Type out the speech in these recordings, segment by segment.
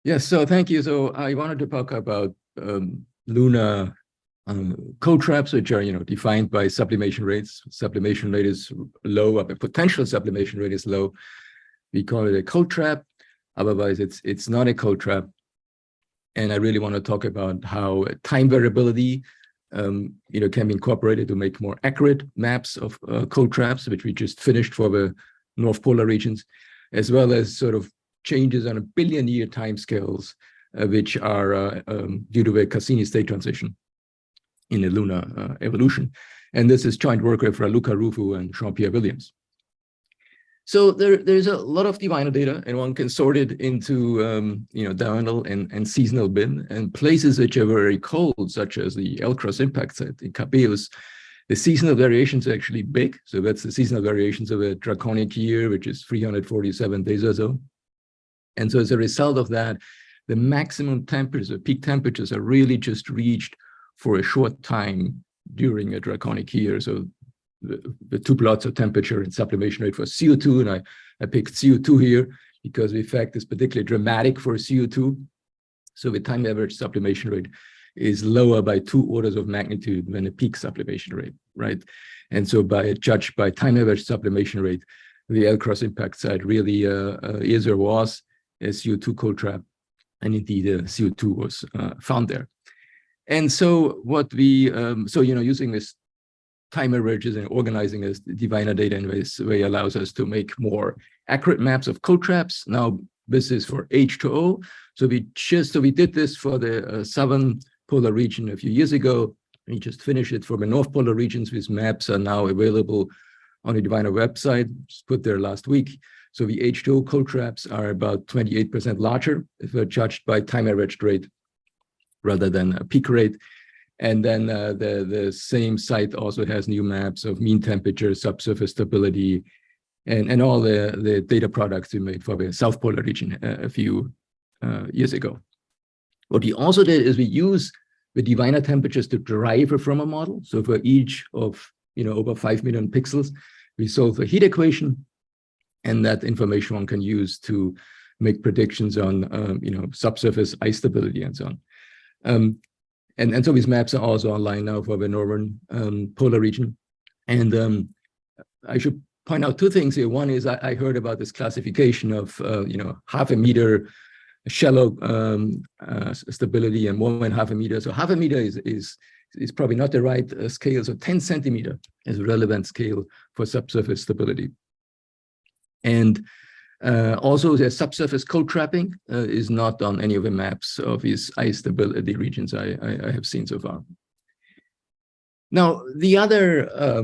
Yes, so thank you. So I wanted to talk about Lunar cold traps, which are defined by sublimation rates. Sublimation rate is low, the potential sublimation rate is low. We call it a cold trap. Otherwise, it's not a cold trap. And I really want to talk about how time variability can be incorporated to make more accurate maps of cold traps, which we just finished for the North Polar regions, as well as sort of changes on a billion-year timescales, which are due to the Cassini state transition in the lunar evolution. And this is joint work with Luca Rufu and Jean-Pierre Williams. So there's a lot of diviner data, and one can sort it into diurnal and seasonal bin, and places which are very cold, such as the L-cross impact site in Cabeus. The seasonal variations are actually big. So that's the seasonal variations of a draconic year, which is 347 days or so. And so as a result of that, the maximum temperatures, the peak temperatures, are really just reached for a short time during a draconic year. So the two plots of temperature and sublimation rate for CO2, and I picked CO2 here because the effect is particularly dramatic for CO2. So the time average sublimation rate is lower by 2 orders of magnitude than a peak sublimation rate, right? And so judged by time average sublimation rate, the L-cross impact site really is or was a CO2 cold trap, and indeed CO2 was found there. And so what we, using this time averages and organizing this diviner data in this way allows us to make more accurate maps of cold traps. Now this is for H2O. So we did this for the southern polar region a few years ago. We just finished it for the North Polar regions. These maps are now available on the diviner website, just put there last week. So the H2O cold traps are about 28% larger if they're judged by time averaged rate rather than a peak rate. And then the same site also has new maps of mean temperature, subsurface stability, and all the data products we made for the South Polar region a few years ago. What we also did is we use the diviner temperatures to derive a Frommer model. So for each of over 5 million pixels, we solve a heat equation, and that information one can use to make predictions on subsurface ice stability and so on. And so these maps are also online now for the northern polar region. And I should point out 2 things here. One is I heard about this classification of half a meter shallow stability and 1.5 meter. So half a meter is probably not the right scale. So 10 centimeter is a relevant scale for subsurface stability. And also the subsurface cold trapping is not on any of the maps of these ice stability regions I have seen so far. Now, the other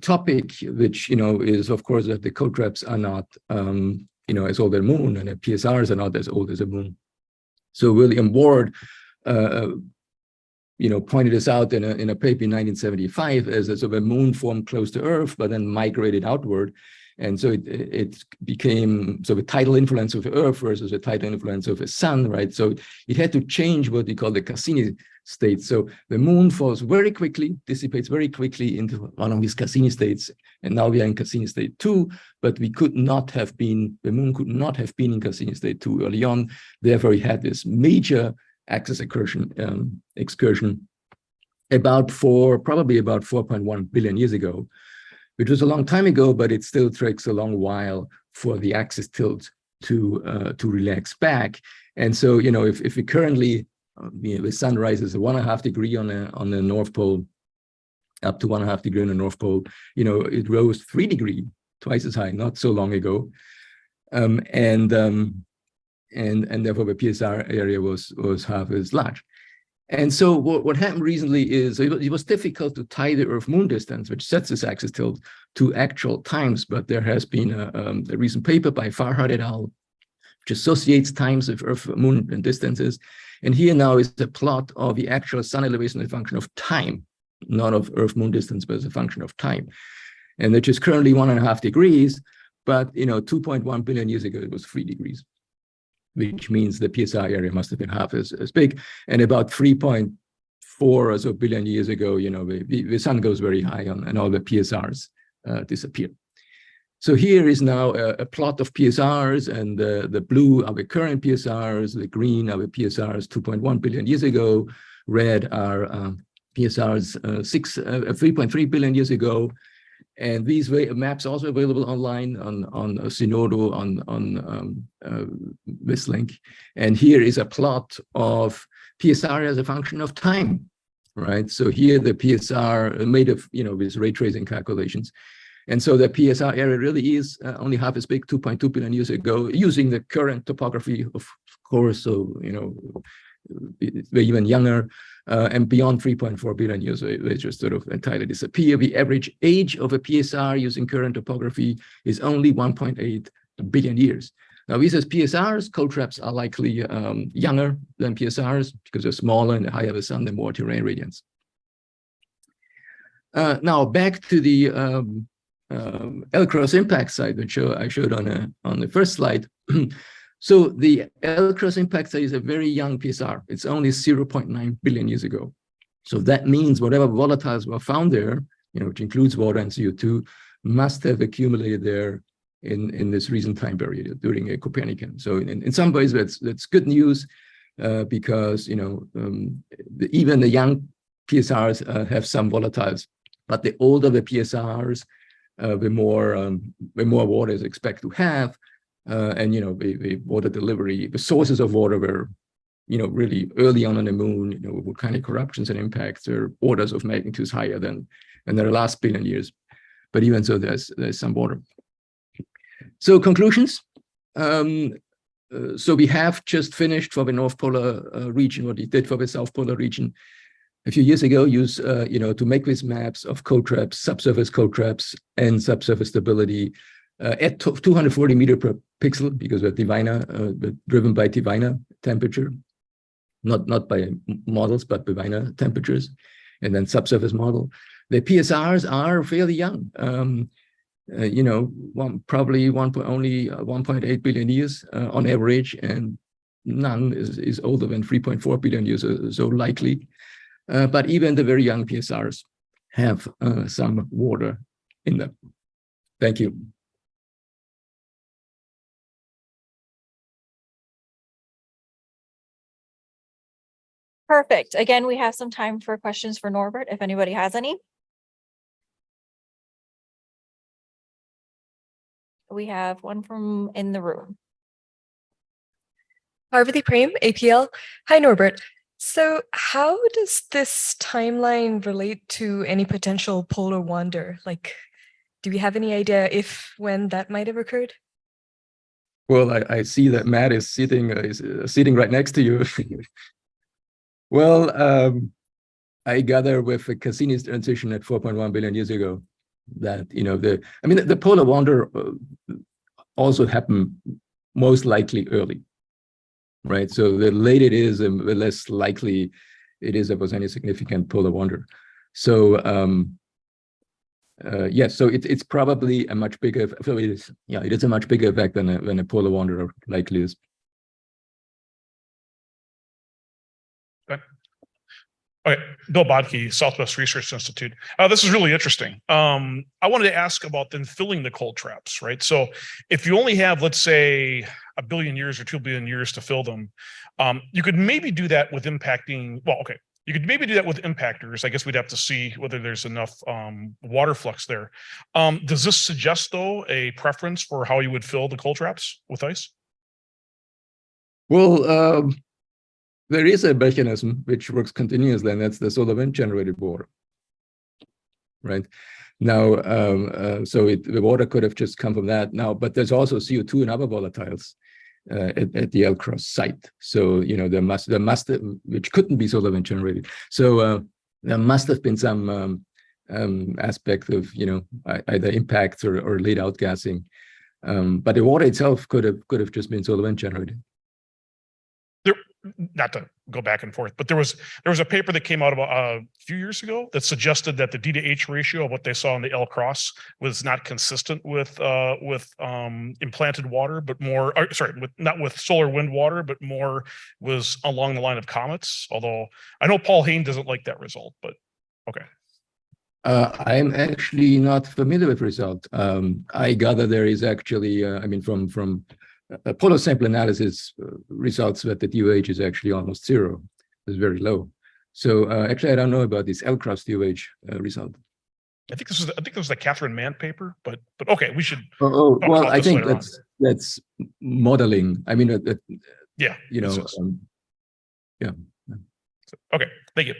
topic, which is of course that the cold traps are not as old as the moon, and the PSRs are not as old as the moon. So William Ward pointed this out in a paper in 1975 as a sort of a moon formed close to Earth, but then migrated outward. And so it became sort of a tidal influence of the Earth versus a tidal influence of the sun, right? So it had to change what we call the Cassini state. So the moon falls very quickly, dissipates very quickly into one of these Cassini states. And now we are in Cassini state 2, but the moon could not have been in Cassini state 2 early on. Therefore, we had this major axis excursion probably about 4.1 billion years ago, which was a long time ago, but it still takes a long while for the axis tilt to relax back. And so, if we currently, the sun rises at 1.5 degrees on the North Pole, up to 1.5 degrees on the North Pole, it rose 3 degrees, twice as high, not so long ago. And therefore the PSR area was half as large. And so what happened recently is it was difficult to tie the Earth-Moon distance, which sets this axis tilt, to actual times. But there has been a recent paper by Farhad et al., which associates times of Earth-Moon and distances. And here now is the plot of the actual sun elevation as a function of time, not of Earth-Moon distance, but as a function of time. And which is currently 1.5 degrees, but 2.1 billion years ago, it was 3 degrees. Which means the PSR area must have been half as big. And about 3.4 or so billion years ago, the sun goes very high and all the PSRs disappear. So here is now a plot of PSRs, and the blue are the current PSRs, the green are the PSRs 2.1 billion years ago, red are PSRs 3.3 billion years ago. And these maps also available online on Synodo, on this link. And here is a plot of PSR as a function of time, right? So here the PSR made of, with ray tracing calculations. And so the PSR area really is only half as big 2.2 billion years ago, using the current topography, of course. So, they're even younger, and beyond 3.4 billion years, they just sort of entirely disappear. The average age of a PSR using current topography is only 1.8 billion years. Now, these as PSRs, cold traps are likely younger than PSRs because they're smaller and the higher the sun, the more terrain radiance. Now, back to the L-cross impact site, which I showed on the first slide. So the L-cross impact site is a very young PSR. It's only 0.9 billion years ago. So that means whatever volatiles were found there, which includes water and CO2, must have accumulated there in this recent time period during a Copernican. So in some ways, that's good news because even the young PSRs have some volatiles, but the older the PSRs, the more water is expected to have. And the water delivery, the sources of water were, really early on the moon, volcanic eruptions and impacts are orders of magnitudes higher than the last billion years. But even so, there's some water. So conclusions. So we have just finished for the North Polar region what we did for the South Polar region a few years ago. Use to make these maps of cold traps, subsurface cold traps, and subsurface stability. At 240 meter per pixel, because we're diviner, driven by diviner temperature, not by models, but diviner temperatures, and then subsurface model. The PSRs are fairly young, probably only 1.8 billion years on average, and none is older than 3.4 billion years, so likely. But even the very young PSRs have some water in them. Thank you. Perfect. Again, we have some time for questions for Norbert, if anybody has any. We have one from in the room. Parvati Prem, APL. Hi, Norbert. So how does this timeline relate to any potential polar wander? Like, do we have any idea when that might have occurred? Well, I see that Matt is sitting right next to you. Well, I gather with the Cassini's transition at 4.1 billion years ago that, the polar wander also happened most likely early, right? So the later it is, the less likely it is there was any significant polar wander. So, yes, so it's probably a much bigger, so it is a much bigger effect than a polar wanderer likely is. Okay, Bill Bodke, Southwest Research Institute. This is really interesting. I wanted to ask about then filling the cold traps, right? So if you only have, let's say, 1 billion years or 2 billion years to fill them, you could maybe do that with impacting, you could maybe do that with impactors. I guess we'd have to see whether there's enough water flux there. Does this suggest, though, a preference for how you would fill the cold traps with ice? Well, there is a mechanism which works continuously, and that's the solar wind generated water, right? Now, so the water could have just come from that now, but there's also CO2 and other volatiles at the L-cross site. So, there must have, which couldn't be solar wind generated. So there must have been some aspect of, either impacts or late outgassing. But the water itself could have just been solar wind generated. Not to go back and forth, but there was a paper that came out about a few years ago that suggested that the D to H ratio of what they saw in the L-cross was not consistent with implanted water, but more, not with solar wind water, but more was along the line of comets. Although I know Paul Hain doesn't like that result, but okay. I'm actually not familiar with result. I gather there is actually, I mean, from polar sample analysis results that the DOH is actually almost zero. It's very low. So actually, I don't know about this L-cross DOH result. I think this was the Catherine Mann paper, but okay, we should. Oh, talk well, about I this think later on. that's modeling. I mean, Yeah, you know, this is. yeah. Okay, thank you.